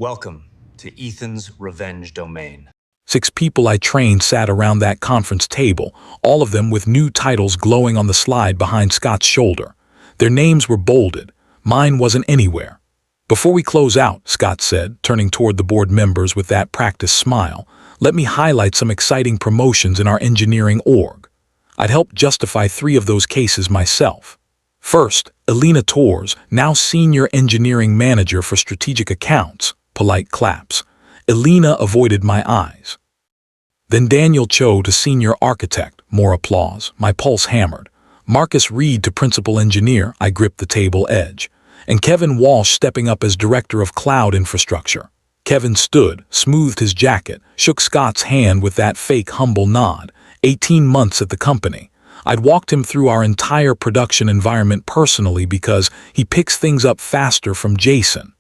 Welcome to Ethan's Revenge Domain. 6 people I trained sat around that conference table, all of them with new titles glowing on the slide behind Scott's shoulder. Their names were bolded. Mine wasn't anywhere. "Before we close out," Scott said, turning toward the board members with that practiced smile, "let me highlight some exciting promotions in our engineering org." I'd helped justify 3 of those cases myself. First, Elena Torres, now Senior Engineering Manager for Strategic Accounts. Polite claps. Elena avoided my eyes. Then Daniel Cho to Senior Architect. More applause. My pulse hammered. Marcus Reed to Principal Engineer. I gripped the table edge. And Kevin Walsh stepping up as Director of Cloud Infrastructure. Kevin stood, smoothed his jacket, shook Scott's hand with that fake humble nod. 18 months at the company. I'd walked him through our entire production environment personally because he picks things up faster from Jason.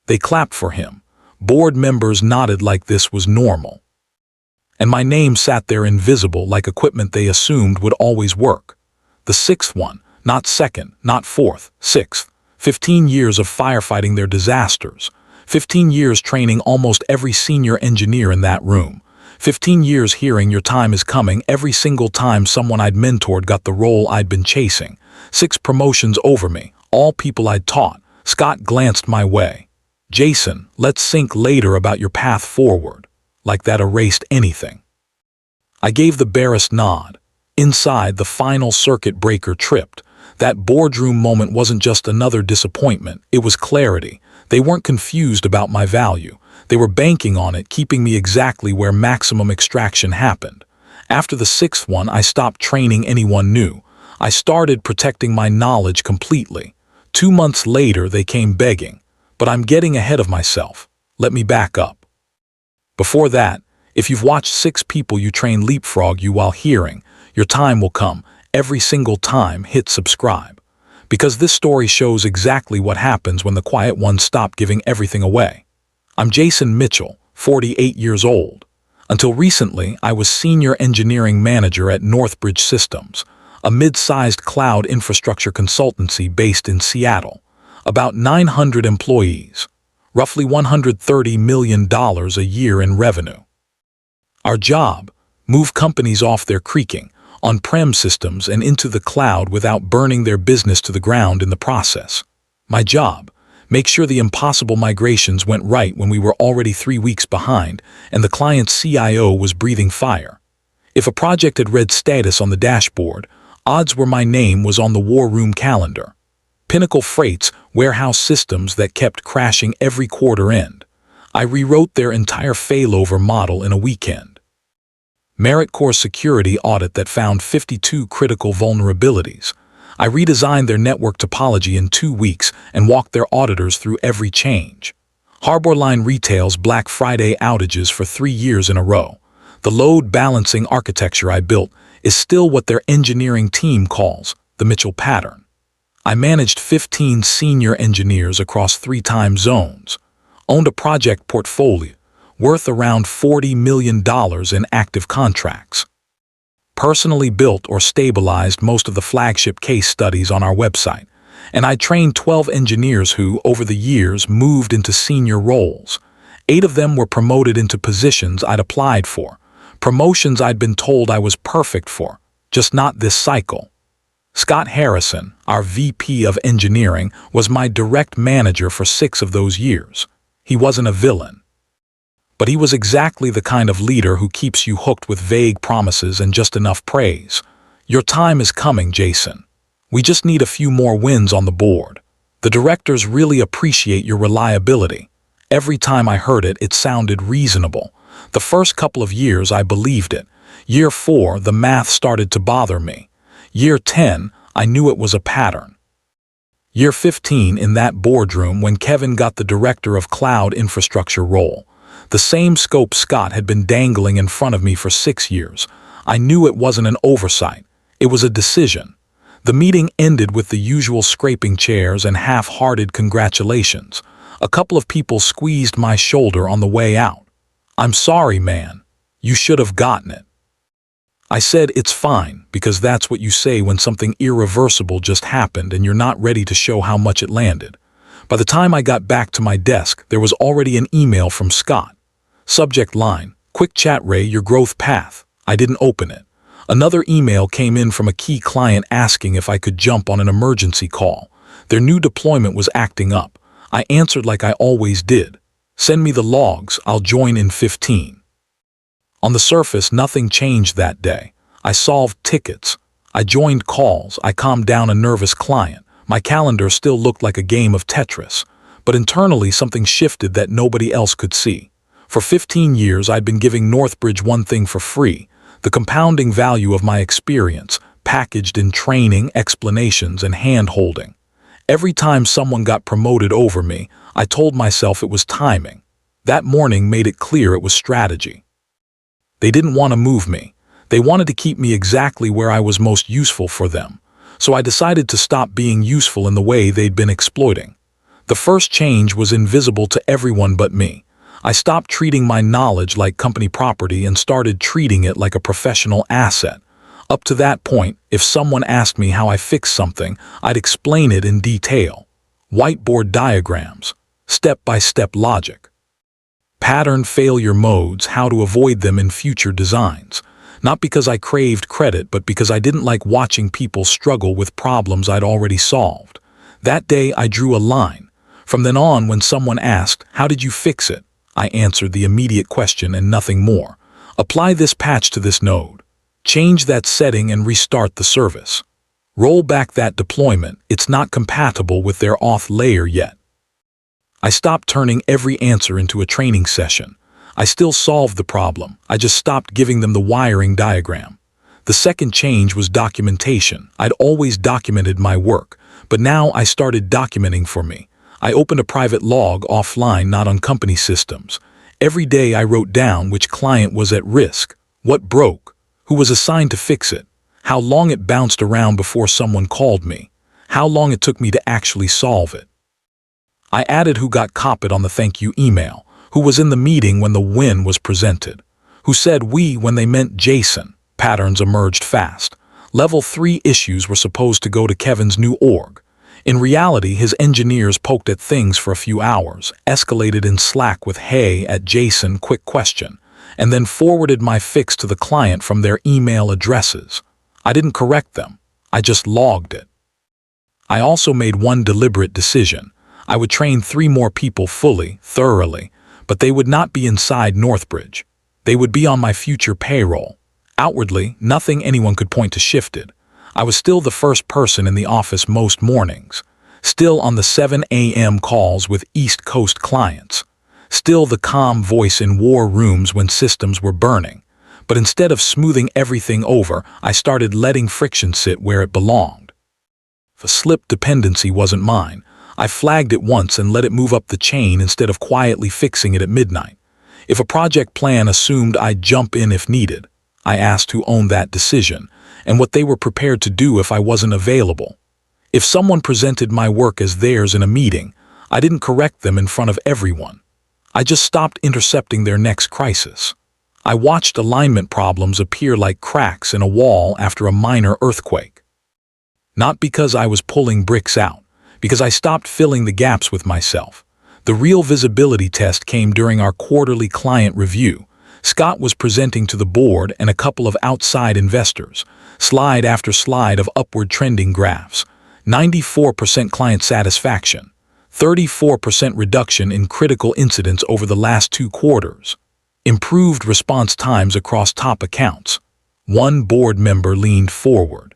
They clapped for him. Board members nodded like this was normal. And my name sat there invisible like equipment they assumed would always work. The 6th one, not 2nd, not 4th, 6th. 15 years of firefighting their disasters. 15 years training almost every senior engineer in that room. 15 years hearing your time is coming every single time someone I'd mentored got the role I'd been chasing. 6 promotions over me, all people I'd taught. Scott glanced my way. "Jason, let's think later about your path forward." Like that erased anything. I gave the barest nod. Inside, the final circuit breaker tripped. That boardroom moment wasn't just another disappointment, it was clarity. They weren't confused about my value. They were banking on it, keeping me exactly where maximum extraction happened. After the 6th one, I stopped training anyone new. I started protecting my knowledge completely. 2 months later, they came begging. But I'm getting ahead of myself. Let me back up. Before that, if you've watched 6 people you train leapfrog you while hearing, your time will come. Every single time, hit subscribe. Because this story shows exactly what happens when the quiet ones stop giving everything away. I'm Jason Mitchell, 48 years old. Until recently, I was Senior Engineering Manager at Northbridge Systems, a mid-sized cloud infrastructure consultancy based in Seattle. About 900 employees, roughly $130 million a year in revenue. Our job, move companies off their creaking, on-prem systems and into the cloud without burning their business to the ground in the process. My job, make sure the impossible migrations went right when we were already 3 weeks behind and the client's CIO was breathing fire. If a project had red status on the dashboard, odds were my name was on the war room calendar. Pinnacle Freight's warehouse systems that kept crashing every quarter end. I rewrote their entire failover model in a weekend. Meritcore security audit that found 52 critical vulnerabilities. I redesigned their network topology in 2 weeks and walked their auditors through every change. Harborline Retail's Black Friday outages for 3 years in a row. The load balancing architecture I built is still what their engineering team calls the Mitchell pattern. I managed 15 senior engineers across 3 time zones, owned a project portfolio worth around $40 million in active contracts, personally built or stabilized most of the flagship case studies on our website, and I trained 12 engineers who, over the years, moved into senior roles. 8 of them were promoted into positions I'd applied for, promotions I'd been told I was perfect for, just not this cycle. Scott Harrison, our VP of Engineering, was my direct manager for 6 of those years. He wasn't a villain. But he was exactly the kind of leader who keeps you hooked with vague promises and just enough praise. "Your time is coming, Jason. We just need a few more wins on the board. The directors really appreciate your reliability." Every time I heard it, it sounded reasonable. The first couple of years, I believed it. Year 4, the math started to bother me. Year 10, I knew it was a pattern. Year 15, in that boardroom when Kevin got the Director of Cloud Infrastructure role. The same scope Scott had been dangling in front of me for 6 years. I knew it wasn't an oversight. It was a decision. The meeting ended with the usual scraping chairs and half-hearted congratulations. A couple of people squeezed my shoulder on the way out. "I'm sorry, man. You should have gotten it." I said, "It's fine," because that's what you say when something irreversible just happened and you're not ready to show how much it landed. By the time I got back to my desk, there was already an email from Scott. Subject line, "Quick chat, Ray, your growth path." I didn't open it. Another email came in from a key client asking if I could jump on an emergency call. Their new deployment was acting up. I answered like I always did. "Send me the logs, I'll join in 15. On the surface, nothing changed that day. I solved tickets. I joined calls. I calmed down a nervous client. My calendar still looked like a game of Tetris. But internally, something shifted that nobody else could see. For 15 years, I'd been giving Northbridge one thing for free: the compounding value of my experience, packaged in training, explanations, and hand-holding. Every time someone got promoted over me, I told myself it was timing. That morning made it clear it was strategy. They didn't want to move me. They wanted to keep me exactly where I was most useful for them. So I decided to stop being useful in the way they'd been exploiting. The first change was invisible to everyone but me. I stopped treating my knowledge like company property and started treating it like a professional asset. Up to that point, if someone asked me how I fixed something, I'd explain it in detail. Whiteboard diagrams, step-by-step logic. Pattern failure modes, how to avoid them in future designs. Not because I craved credit, but because I didn't like watching people struggle with problems I'd already solved. That day, I drew a line. From then on, when someone asked, "How did you fix it?" I answered the immediate question and nothing more. Apply this patch to this node. Change that setting and restart the service. Roll back that deployment. It's not compatible with their auth layer yet. I stopped turning every answer into a training session. I still solved the problem. I just stopped giving them the wiring diagram. The second change was documentation. I'd always documented my work, but now I started documenting for me. I opened a private log offline, not on company systems. Every day I wrote down which client was at risk, what broke, who was assigned to fix it, how long it bounced around before someone called me, how long it took me to actually solve it. I added who got copied on the thank you email, who was in the meeting when the win was presented, who said we when they meant Jason. Patterns emerged fast. Level 3 issues were supposed to go to Kevin's new org. In reality, his engineers poked at things for a few hours, escalated in Slack with "Hey" at Jason, quick question, and then forwarded my fix to the client from their email addresses. I didn't correct them. I just logged it. I also made one deliberate decision. I would train 3 more people fully, thoroughly, but they would not be inside Northbridge. They would be on my future payroll. Outwardly, nothing anyone could point to shifted. I was still the first person in the office most mornings, still on the 7 a.m. calls with East Coast clients, still the calm voice in war rooms when systems were burning. But instead of smoothing everything over, I started letting friction sit where it belonged. If a slip dependency wasn't mine, I flagged it once and let it move up the chain instead of quietly fixing it at midnight. If a project plan assumed I'd jump in if needed, I asked who owned that decision and what they were prepared to do if I wasn't available. If someone presented my work as theirs in a meeting, I didn't correct them in front of everyone. I just stopped intercepting their next crisis. I watched alignment problems appear like cracks in a wall after a minor earthquake. Not because I was pulling bricks out, because I stopped filling the gaps with myself. The real visibility test came during our quarterly client review. Scott was presenting to the board and a couple of outside investors, slide after slide of upward trending graphs. 94% client satisfaction, 34% reduction in critical incidents over the last 2 quarters, improved response times across top accounts. One board member leaned forward.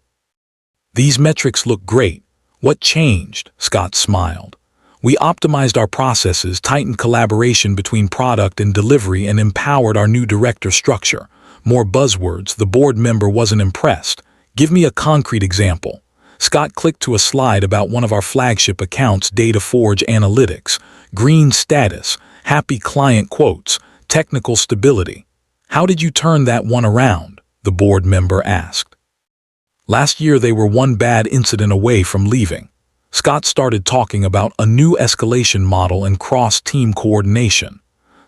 "These metrics look great. What changed?" Scott smiled. "We optimized our processes, tightened collaboration between product and delivery, and empowered our new director structure." More buzzwords. The board member wasn't impressed. "Give me a concrete example." Scott clicked to a slide about one of our flagship accounts, DataForge Analytics. Green status, happy client quotes, technical stability. "How did you turn that one around?" the board member asked. "Last year they were one bad incident away from leaving." Scott started talking about a new escalation model and cross-team coordination.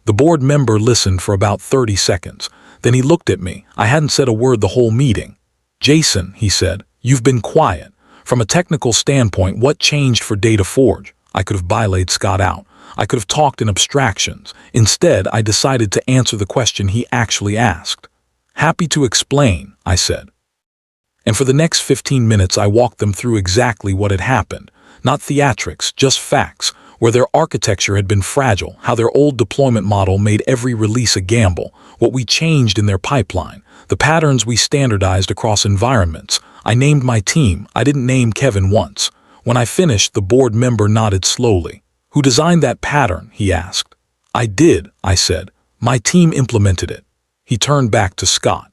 The board member listened for about 30 seconds. Then he looked at me. I hadn't said a word the whole meeting. "Jason," he said, "you've been quiet. From a technical standpoint, what changed for DataForge?" I could have bylaid Scott out. I could have talked in abstractions. Instead, I decided to answer the question he actually asked. "Happy to explain," I said. And for the next 15 minutes I walked them through exactly what had happened. Not theatrics, just facts, where their architecture had been fragile, how their old deployment model made every release a gamble, what we changed in their pipeline, the patterns we standardized across environments. I named my team. I didn't name Kevin once. When I finished, the board member nodded slowly. "Who designed that pattern?" he asked. "I did," I said. "My team implemented it." He turned back to Scott.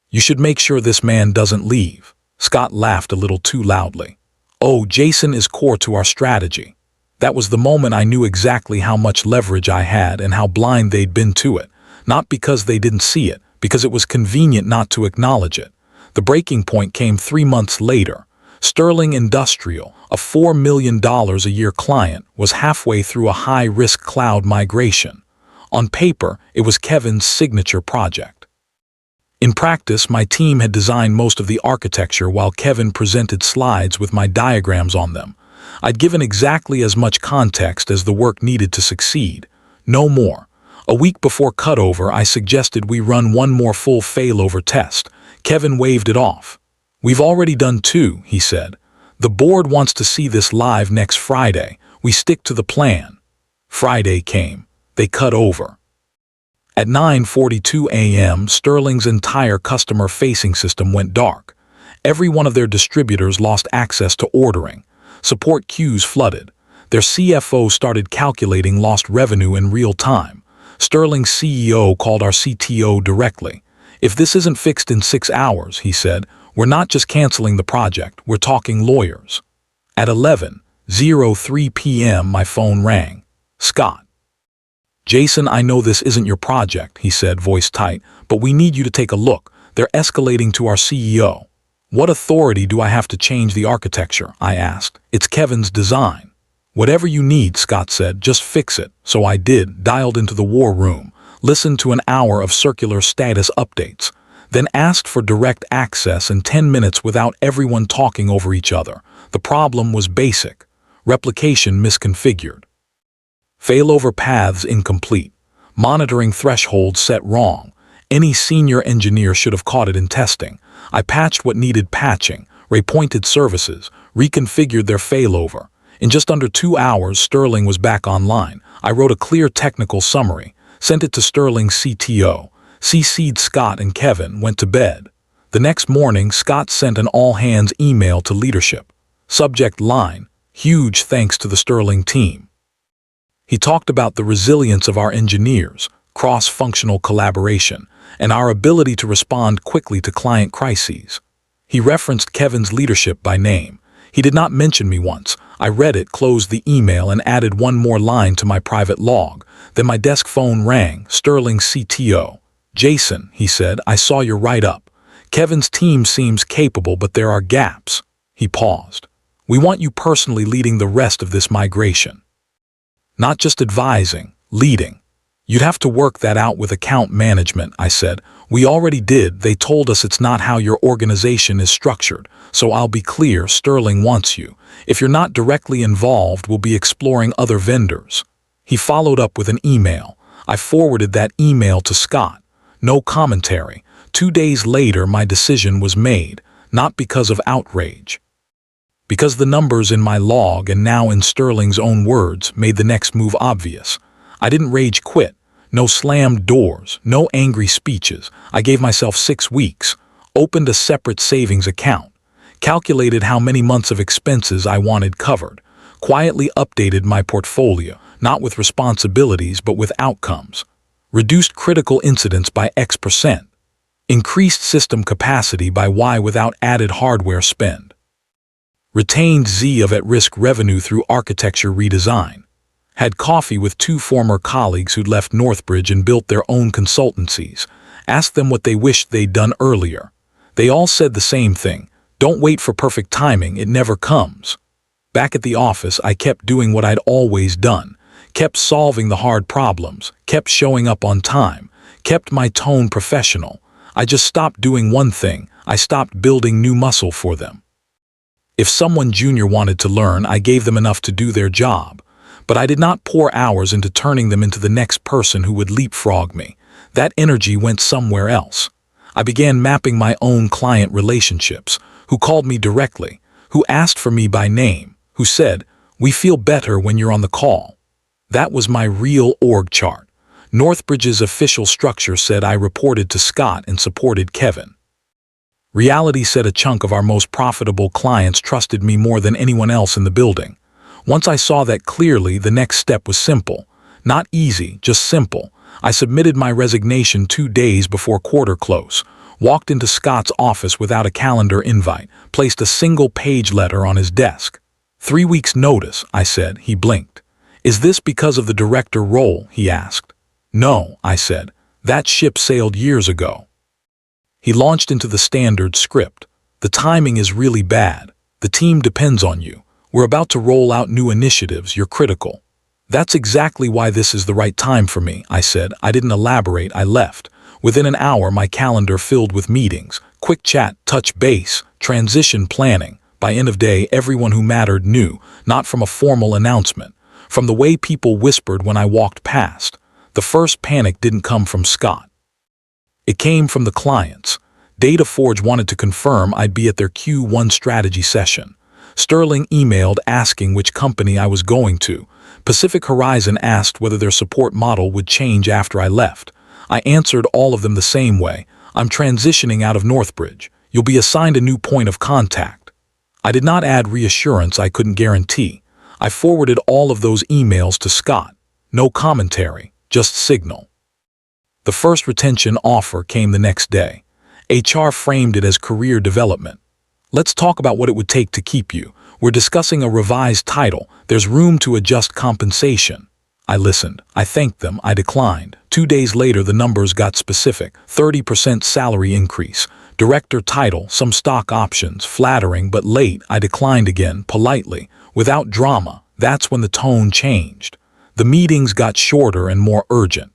"You should make sure this man doesn't leave." Scott laughed a little too loudly. "Oh, Jason is core to our strategy." That was the moment I knew exactly how much leverage I had and how blind they'd been to it. Not because they didn't see it, because it was convenient not to acknowledge it. The breaking point came 3 months later. Sterling Industrial, a $4 million a year client, was halfway through a high-risk cloud migration. On paper, it was Kevin's signature project. In practice, my team had designed most of the architecture while Kevin presented slides with my diagrams on them. I'd given exactly as much context as the work needed to succeed. No more. A week before cutover, I suggested we run one more full failover test. Kevin waved it off. "We've already done 2, he said. "The board wants to see this live next Friday. We stick to the plan." Friday came. They cut over. At 9:42 a.m., Sterling's entire customer-facing system went dark. Every one of their distributors lost access to ordering. Support queues flooded. Their CFO started calculating lost revenue in real time. Sterling's CEO called our CTO directly. "If this isn't fixed in 6 hours," he said, "we're not just canceling the project, we're talking lawyers." At 11:03 p.m. my phone rang. "Scott." "Jason, I know this isn't your project," he said, voice tight, "but we need you to take a look. They're escalating to our CEO." "What authority do I have to change the architecture?" I asked. "It's Kevin's design." "Whatever you need," Scott said, "just fix it." So I did, dialed into the war room, listened to an hour of circular status updates, then asked for direct access in 10 minutes without everyone talking over each other. The problem was basic. Replication misconfigured. Failover paths incomplete. Monitoring thresholds set wrong. Any senior engineer should have caught it in testing. I patched what needed patching, repointed services, reconfigured their failover. In just under 2 hours, Sterling was back online. I wrote a clear technical summary, sent it to Sterling's CTO, CC'd Scott and Kevin, went to bed. The next morning, Scott sent an all-hands email to leadership. Subject line, "Huge thanks to the Sterling team." He talked about the resilience of our engineers, cross-functional collaboration, and our ability to respond quickly to client crises. He referenced Kevin's leadership by name. He did not mention me once. I read it, closed the email, and added one more line to my private log. Then my desk phone rang. Sterling's CTO. "Jason," he said, "I saw your write-up. Kevin's team seems capable, but there are gaps." He paused. "We want you personally leading the rest of this migration. Not just advising, leading." "You'd have to work that out with account management," I said. "We already did. They told us it's not how your organization is structured. So I'll be clear, Sterling wants you. If you're not directly involved, we'll be exploring other vendors." He followed up with an email. I forwarded that email to Scott. No commentary. 2 days later, my decision was made, not because of outrage. Because the numbers in my log, and now in Sterling's own words, made the next move obvious. I didn't rage quit. No slammed doors, no angry speeches. I gave myself 6 weeks, opened a separate savings account, calculated how many months of expenses I wanted covered, quietly updated my portfolio, not with responsibilities but with outcomes, reduced critical incidents by X%, increased system capacity by Y without added hardware spend, retained Z of at-risk revenue through architecture redesign, had coffee with 2 former colleagues who'd left Northbridge and built their own consultancies, asked them what they wished they'd done earlier. They all said the same thing: don't wait for perfect timing, it never comes. Back at the office, I kept doing what I'd always done, kept solving the hard problems, kept showing up on time, kept my tone professional. I just stopped doing one thing: I stopped building new muscle for them. If someone junior wanted to learn, I gave them enough to do their job. But I did not pour hours into turning them into the next person who would leapfrog me. That energy went somewhere else. I began mapping my own client relationships, who called me directly, who asked for me by name, who said, "We feel better when you're on the call." That was my real org chart. Northbridge's official structure said I reported to Scott and supported Kevin. Reality said a chunk of our most profitable clients trusted me more than anyone else in the building. Once I saw that clearly, the next step was simple. Not easy, just simple. I submitted my resignation 2 days before quarter close, walked into Scott's office without a calendar invite, placed a single-page letter on his desk. 3 weeks' notice, I said. He blinked. Is this because of the director role? He asked. No, I said. That ship sailed years ago. He launched into the standard script. The timing is really bad. The team depends on you. We're about to roll out new initiatives. You're critical. That's exactly why this is the right time for me, I said. I didn't elaborate. I left. Within an hour, my calendar filled with meetings, quick chat, touch base, transition planning. By end of day, everyone who mattered knew, not from a formal announcement, from the way people whispered when I walked past. The first panic didn't come from Scott. It came from the clients. DataForge wanted to confirm I'd be at their Q1 strategy session. Sterling emailed asking which company I was going to. Pacific Horizon asked whether their support model would change after I left. I answered all of them the same way. I'm transitioning out of Northbridge. You'll be assigned a new point of contact. I did not add reassurance I couldn't guarantee. I forwarded all of those emails to Scott. No commentary, just signal. The first retention offer came the next day. HR framed it as career development. Let's talk about what it would take to keep you. We're discussing a revised title. There's room to adjust compensation. I listened. I thanked them. I declined. 2 days later, the numbers got specific. 30% salary increase. Director title, some stock options. Flattering, but late. I declined again, politely, without drama. That's when the tone changed. The meetings got shorter and more urgent.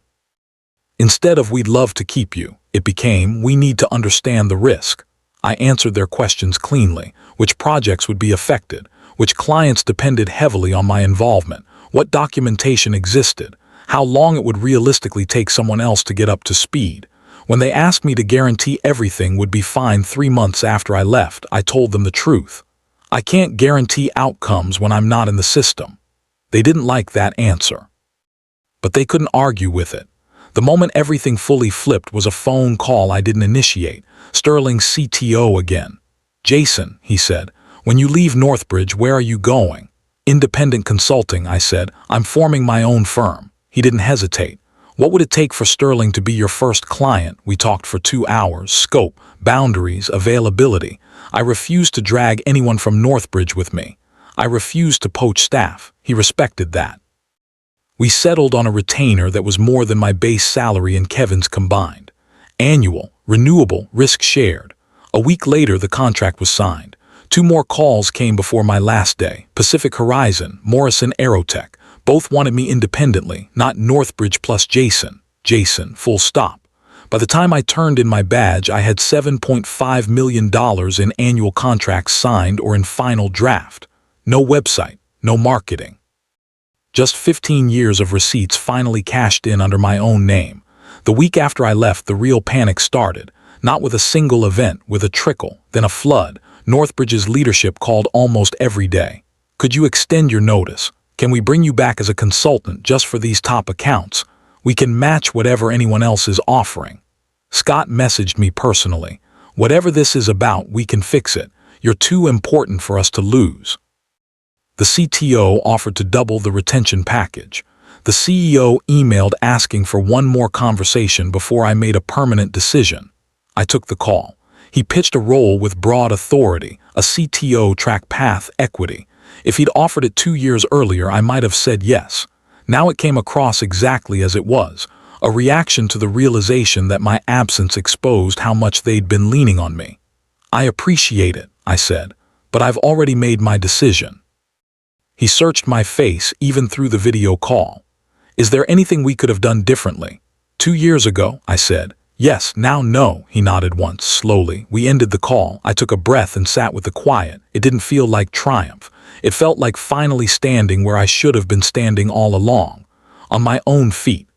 Instead of "we'd love to keep you," it became "we need to understand the risk." I answered their questions cleanly. Which projects would be affected? Which clients depended heavily on my involvement? What documentation existed? How long it would realistically take someone else to get up to speed? When they asked me to guarantee everything would be fine 3 months after I left, I told them the truth. I can't guarantee outcomes when I'm not in the system. They didn't like that answer. But they couldn't argue with it. The moment everything fully flipped was a phone call I didn't initiate. Sterling's CTO again. "Jason," he said, "when you leave Northbridge, where are you going?" "Independent consulting," I said. "I'm forming my own firm." He didn't hesitate. "What would it take for Sterling to be your first client?" We talked for 2 hours. Scope, boundaries, availability. I refused to drag anyone from Northbridge with me. I refused to poach staff. He respected that. We settled on a retainer that was more than my base salary and Kevin's combined. Annual, renewable, risk shared. A week later, the contract was signed. 2 more calls came before my last day. Pacific Horizon, Morrison Aerotech. Both wanted me independently, not Northbridge plus Jason. Jason, full stop. By the time I turned in my badge, I had $7.5 million in annual contracts signed or in final draft. No website, no marketing. Just 15 years of receipts finally cashed in under my own name. The week after I left, the real panic started. Not with a single event, with a trickle, then a flood. Northbridge's leadership called almost every day. "Could you extend your notice? Can we bring you back as a consultant just for these top accounts? We can match whatever anyone else is offering." Scott messaged me personally. "Whatever this is about, we can fix it. You're too important for us to lose." The CTO offered to double the retention package. The CEO emailed asking for one more conversation before I made a permanent decision. I took the call. He pitched a role with broad authority, a CTO track path equity. If he'd offered it 2 years earlier, I might have said yes. Now it came across exactly as it was, a reaction to the realization that my absence exposed how much they'd been leaning on me. "I appreciate it," I said, "but I've already made my decision." He searched my face even through the video call. "Is there anything we could have done differently?" 2 years ago, I said, Yes, now no, he nodded once, slowly. We ended the call. I took a breath and sat with the quiet. It didn't feel like triumph. It felt like finally standing where I should have been standing all along, on my own feet.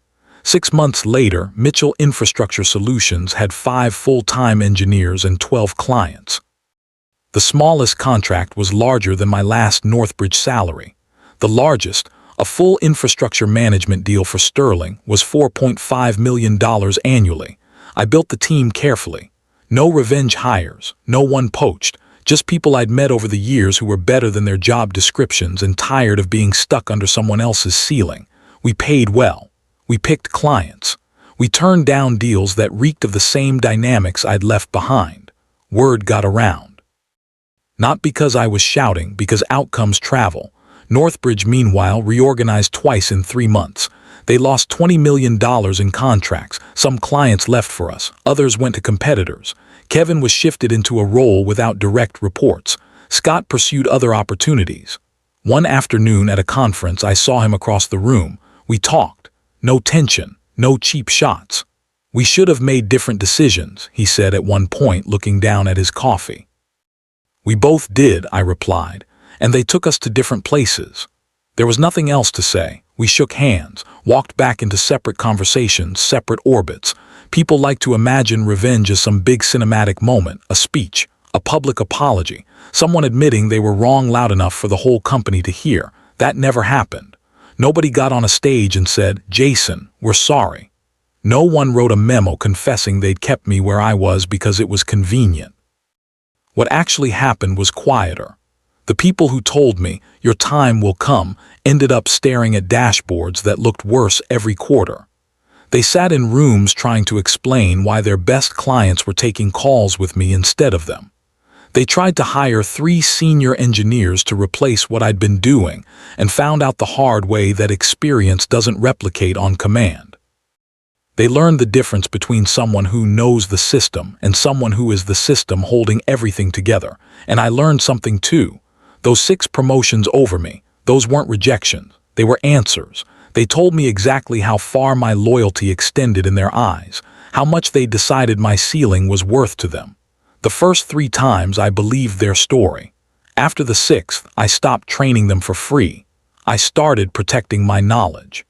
6 months later, Mitchell Infrastructure Solutions had 5 full-time engineers and 12 clients. The smallest contract was larger than my last Northbridge salary. The largest, a full infrastructure management deal for Sterling, was $4.5 million annually. I built the team carefully. No revenge hires, no one poached, just people I'd met over the years who were better than their job descriptions and tired of being stuck under someone else's ceiling. We paid well. We picked clients. We turned down deals that reeked of the same dynamics I'd left behind. Word got around. Not because I was shouting, because outcomes travel. Northbridge, meanwhile, reorganized twice in 3 months. They lost $20 million in contracts. Some clients left for us. Others went to competitors. Kevin was shifted into a role without direct reports. Scott pursued other opportunities. One afternoon at a conference, I saw him across the room. We talked. No tension, no cheap shots. We should have made different decisions, he said at one point, looking down at his coffee. We both did, I replied, and they took us to different places. There was nothing else to say. We shook hands, walked back into separate conversations, separate orbits. People like to imagine revenge as some big cinematic moment, a speech, a public apology, someone admitting they were wrong loud enough for the whole company to hear. That never happened. Nobody got on a stage and said, "Jason, we're sorry." No one wrote a memo confessing they'd kept me where I was because it was convenient. What actually happened was quieter. The people who told me, "Your time will come," ended up staring at dashboards that looked worse every quarter. They sat in rooms trying to explain why their best clients were taking calls with me instead of them. They tried to hire 3 senior engineers to replace what I'd been doing and found out the hard way that experience doesn't replicate on command. They learned the difference between someone who knows the system and someone who is the system holding everything together. And I learned something too. Those 6 promotions over me, those weren't rejections. They were answers. They told me exactly how far my loyalty extended in their eyes, how much they decided my ceiling was worth to them. The first 3 times I believed their story. After the 6th, I stopped training them for free. I started protecting my knowledge.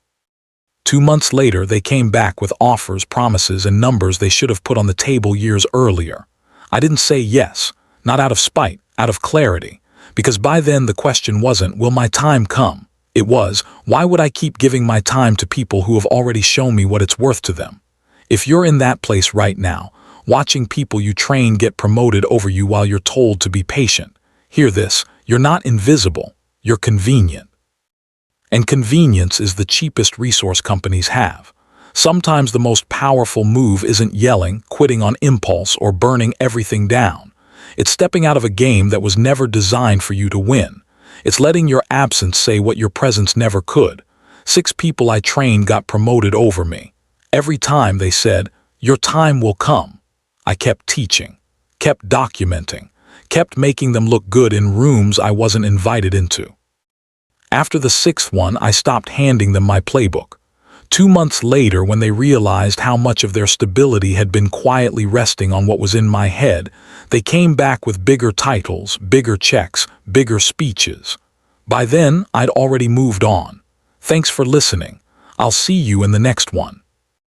2 months later, they came back with offers, promises, and numbers they should have put on the table years earlier. I didn't say yes, not out of spite, out of clarity. Because by then the question wasn't, will my time come? It was, why would I keep giving my time to people who have already shown me what it's worth to them? If you're in that place right now, watching people you train get promoted over you while you're told to be patient, hear this, you're not invisible, you're convenient. And convenience is the cheapest resource companies have. Sometimes the most powerful move isn't yelling, quitting on impulse, or burning everything down. It's stepping out of a game that was never designed for you to win. It's letting your absence say what your presence never could. 6 people I trained got promoted over me. Every time they said, "Your time will come," I kept teaching, kept documenting, kept making them look good in rooms I wasn't invited into. After the 6th one, I stopped handing them my playbook. 2 months later, when they realized how much of their stability had been quietly resting on what was in my head, they came back with bigger titles, bigger checks, bigger speeches. By then, I'd already moved on. Thanks for listening. I'll see you in the next one.